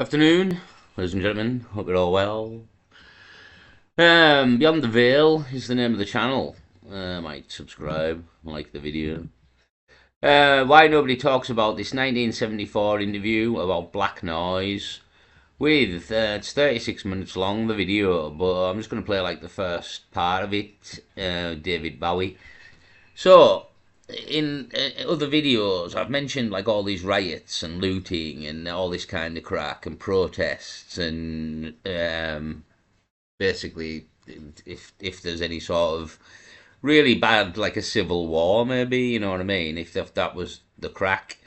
Afternoon, ladies and gentlemen. Hope you're all well. Beyond the Veil is the name of the channel. Might subscribe, like the video. Why nobody talks about this 1974 interview about black noise with it's 36 minutes long, the video, but I'm just going to play like the first part of it. David Bowie. So, in other videos, I've mentioned like all these riots and looting and all this kind of crack and protests and basically, if there's any sort of really bad, like a civil war, maybe, you know what I mean? If that was the crack,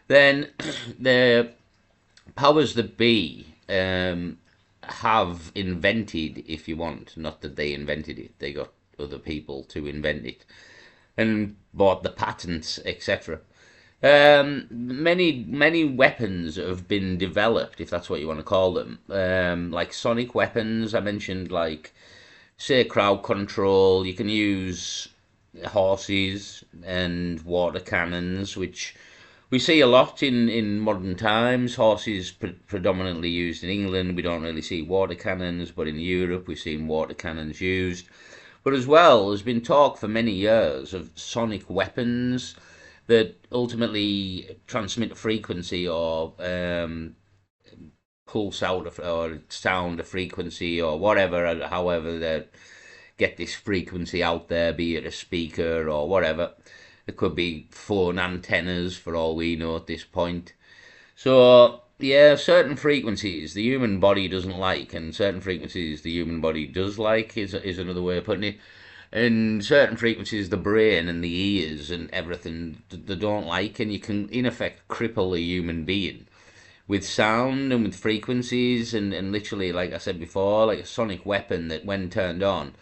then the powers that be have invented, if you want, not that they invented it, they got other people to invent it and bought the patents, etc. Many weapons have been developed, if that's what you want to call them. Like sonic weapons, I mentioned, like say crowd control. You can use horses and water cannons, which we see a lot in modern times. Horses predominantly used in England. We don't really see water cannons, but in Europe we've seen water cannons used. But as well, there's been talk for many years of sonic weapons that ultimately transmit a frequency or pulse out or sound a frequency or whatever, however they get this frequency out there, be it a speaker or whatever. It could be phone antennas for all we know at this point. So yeah, certain frequencies the human body doesn't like, and certain frequencies the human body does like is another way of putting it. And certain frequencies the brain and the ears and everything they don't like, and you can in effect cripple a human being with sound and with frequencies and literally, like I said before, like a sonic weapon that when turned on,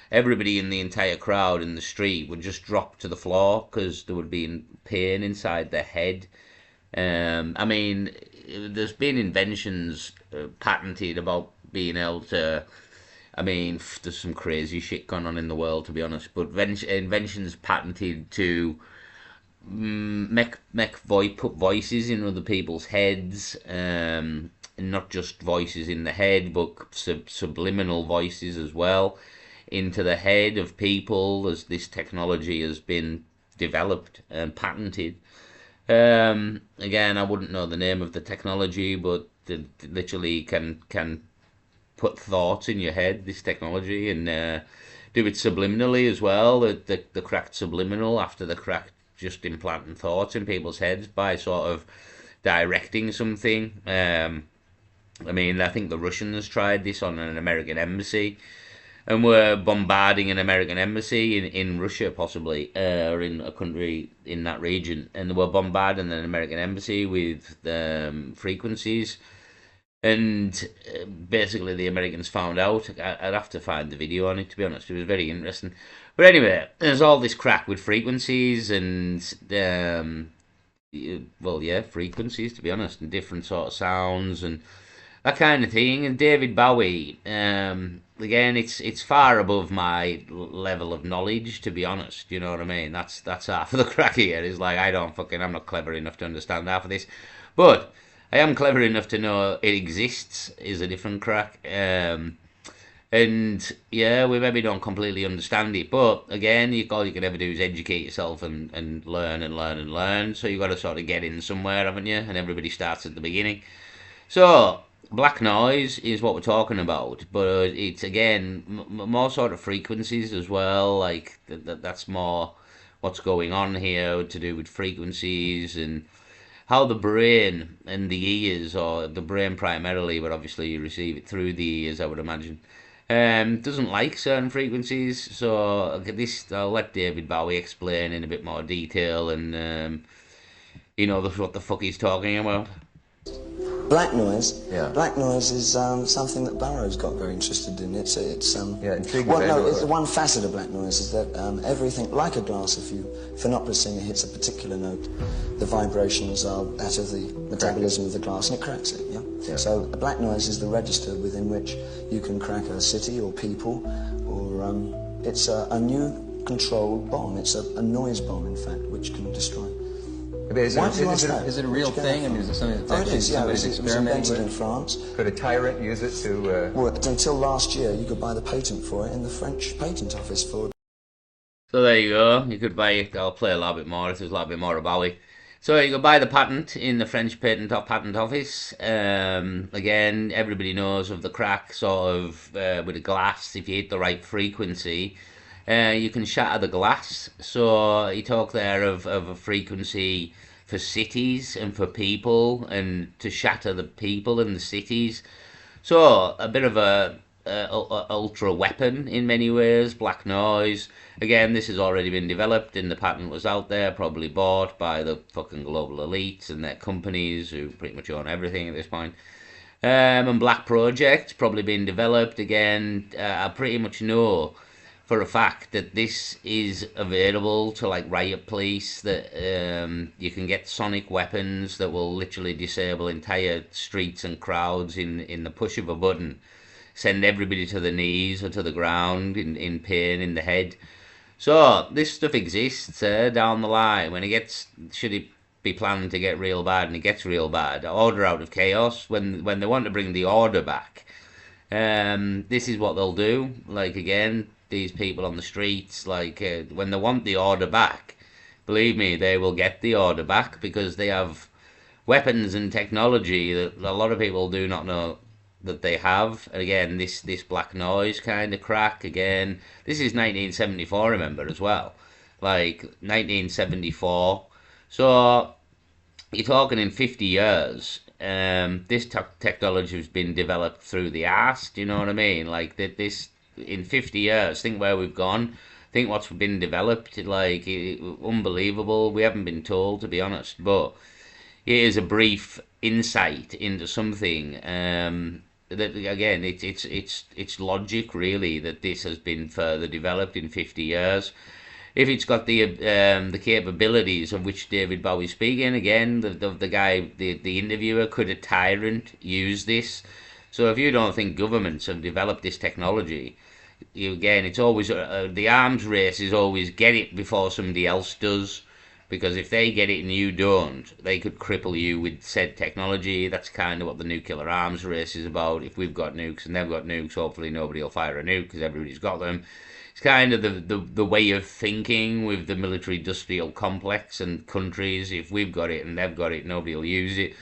everybody in the entire crowd in the street would just drop to the floor because there would be pain inside their head. I mean, there's been inventions patented about being able to. I mean, there's some crazy shit going on in the world, to be honest. But inventions patented to put voices in other people's heads, and not just voices in the head, but subliminal voices as well into the head of people. As this technology has been developed and patented. Again, I wouldn't know the name of the technology, but it literally can put thoughts in your head, this technology, and do it subliminally as well. The cracked subliminal after the cracked just implanting thoughts in people's heads by sort of directing something. I mean, I think the Russians tried this on an American embassy and were bombarding an American embassy in Russia, possibly, or in a country in that region, and they were bombarding an American embassy with frequencies. And basically, the Americans found out. I'd have to find the video on it, to be honest. It was very interesting. But anyway, there's all this crack with frequencies and, well, yeah, frequencies, to be honest, and different sort of sounds and that kind of thing. And David Bowie, again, it's far above my level of knowledge, to be honest. You know what I mean? That's half of the crack here. Is like I'm not clever enough to understand half of this, but I am clever enough to know it exists. Is a different crack. And yeah, we maybe don't completely understand it, but again, all you can ever do is educate yourself and learn and learn and learn. So you've got to sort of get in somewhere, haven't you? And everybody starts at the beginning. So black noise is what we're talking about, but it's again more sort of frequencies as well. Like that's more what's going on here to do with frequencies and how the brain and the ears, or the brain primarily, but obviously you receive it through the ears, I would imagine, doesn't like certain frequencies. So this I'll let David Bowie explain in a bit more detail, and he knows what the fuck he's talking about. Black noise. Yeah. Black noise is something that Burroughs got very interested in. It's yeah, intriguing. well, no, it's one facet of black noise is that everything, like a glass, if an opera singer hits a particular note, the vibrations are that of the metabolism of the glass, and it cracks it. Yeah. Yeah. So black noise is the register within which you can crack a city or people, or it's a new controlled bomb. It's a noise bomb, in fact, which can destroy. Why do you ask that? Is it a Where'd real you get thing? that I mean, from? is it something that's Oh, it actually is, yeah. somebody's It was experimenting invented in with? France. Could a tyrant use it to... Well, until last year, you could buy the patent for it in the French patent office for... So there you go. You could buy it. I'll play a little bit more if there's a little bit more of Bowie. So you could buy the patent in the French patent office. Again, everybody knows of the crack sort of with a glass. If you hit the right frequency, you can shatter the glass. So you talk there of a frequency for cities and for people, and to shatter the people and the cities. So a bit of a ultra weapon in many ways, black noise. Again, this has already been developed and the patent was out there, probably bought by the fucking global elites and their companies who pretty much own everything at this point. And Black Project probably been developed again. I pretty much know for a fact that this is available to like riot police. That you can get sonic weapons that will literally disable entire streets and crowds in the push of a button, send everybody to the knees or to the ground in pain in the head. So this stuff exists down the line when it gets, should it be planning to get real bad, and it gets real bad. Order out of chaos, when they want to bring the order back. This is what they'll do. Like again, these people on the streets, like when they want the order back, believe me, they will get the order back because they have weapons and technology that a lot of people do not know that they have. And again, this black noise kind of crack. Again, this is 1974. Remember as well, like 1974. So you're talking in 50 years. This technology has been developed through the arse. Do you know what I mean? Like that. This in 50 years. Think where we've gone. Think what's been developed. Like unbelievable. We haven't been told, to be honest. But here's a brief insight into something. That again, it's logic really that this has been further developed in 50 years. If it's got the capabilities of which David Bowie's speaking, again, the guy, the interviewer, could a tyrant use this? So if you don't think governments have developed this technology, again, it's always the arms race is always get it before somebody else does, because if they get it and you don't, they could cripple you with said technology. That's kind of what the nuclear arms race is about. If we've got nukes and they've got nukes, hopefully nobody will fire a nuke because everybody's got them. It's kind of the way of thinking with the military industrial complex and countries. If we've got it and they've got it, nobody will use it.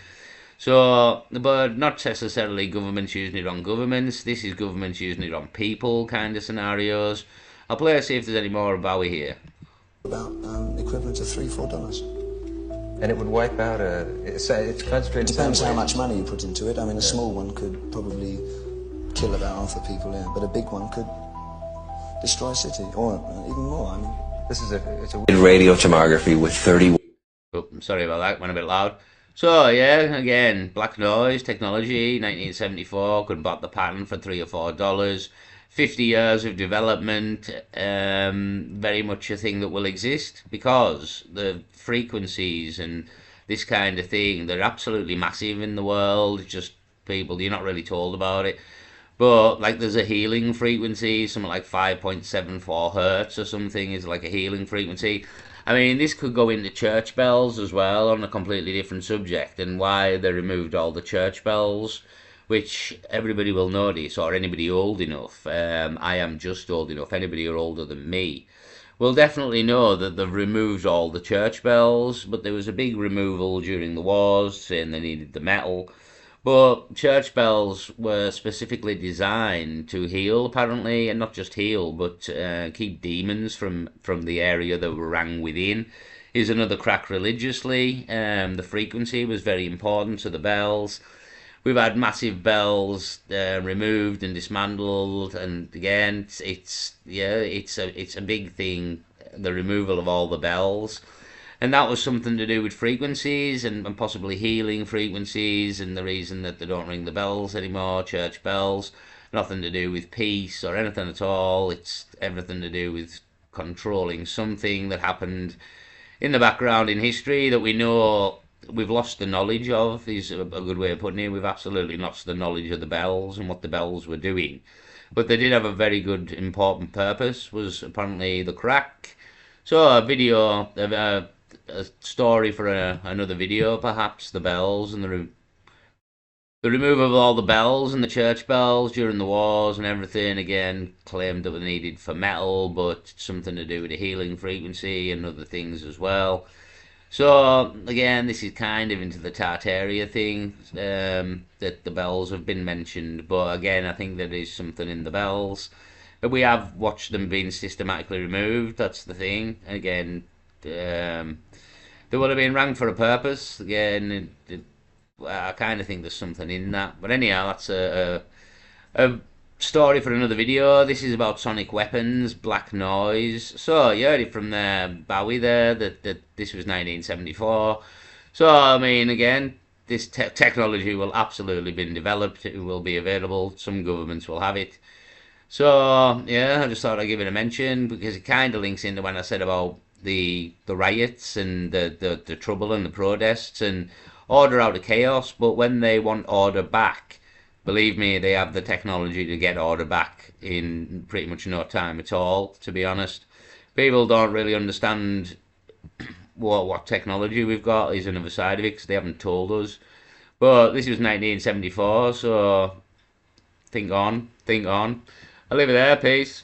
So, but not necessarily governments using it on governments. This is governments using it on people kind of scenarios. I'll play see if there's any more Bowie here. About equivalent to $3-4. And it would wipe out it's concentrated... Depends how much money you put into it. I mean, a small one could probably kill about half the people here, but a big one could destroy a city, or even more. I mean, it's a radio tomography with 30... Oh, I'm sorry about that, went a bit loud. So yeah, again, black noise technology, 1974, could bought the patent for $3 or $4. 50 years of development, very much a thing that will exist because the frequencies and this kind of thing, they're absolutely massive in the world. It's just people, you're not really told about it. But like there's a healing frequency, something like 5.74 hertz or something is like a healing frequency. I mean, this could go into church bells as well on a completely different subject, and why they removed all the church bells, which everybody will notice, or anybody old enough. I am just old enough. Anybody who are older than me will definitely know that they've removed all the church bells, but there was a big removal during the wars, saying they needed the metal. But church bells were specifically designed to heal, apparently, and not just heal, but keep demons from the area that were rang within. Is another crack religiously. The frequency was very important to the bells. We've had massive bells removed and dismantled, and again, it's a big thing. The removal of all the bells. And that was something to do with frequencies and possibly healing frequencies, and the reason that they don't ring the bells anymore, church bells. Nothing to do with peace or anything at all. It's everything to do with controlling something that happened in the background in history that we know we've lost the knowledge of, is a good way of putting it. We've absolutely lost the knowledge of the bells and what the bells were doing. But they did have a very good, important purpose, was apparently the crack. So a video of a story for another video, perhaps. The bells and the removal of all the bells and the church bells during the wars and everything. Again, claimed that were needed for metal, but something to do with the healing frequency and other things as well. So again, this is kind of into the Tartaria thing, that the bells have been mentioned, but again, I think there is something in the bells. But we have watched them being systematically removed. That's the thing. Again, they would have been rang for a purpose. Again, I kind of think there's something in that. But anyhow, that's a story for another video. This is about sonic weapons, black noise. So you heard it from Bowie there that this was 1974. So I mean, again, this technology will absolutely been developed. It will be available. Some governments will have it. So yeah, I just thought I'd give it a mention because it kind of links into when I said about the riots and the trouble and the protests and order out of chaos. But when they want order back, believe me, they have the technology to get order back in pretty much no time at all. To be honest, people don't really understand what technology we've got is another side of it because they haven't told us. But this was 1974, so think on, think on. I'll leave it there. Peace.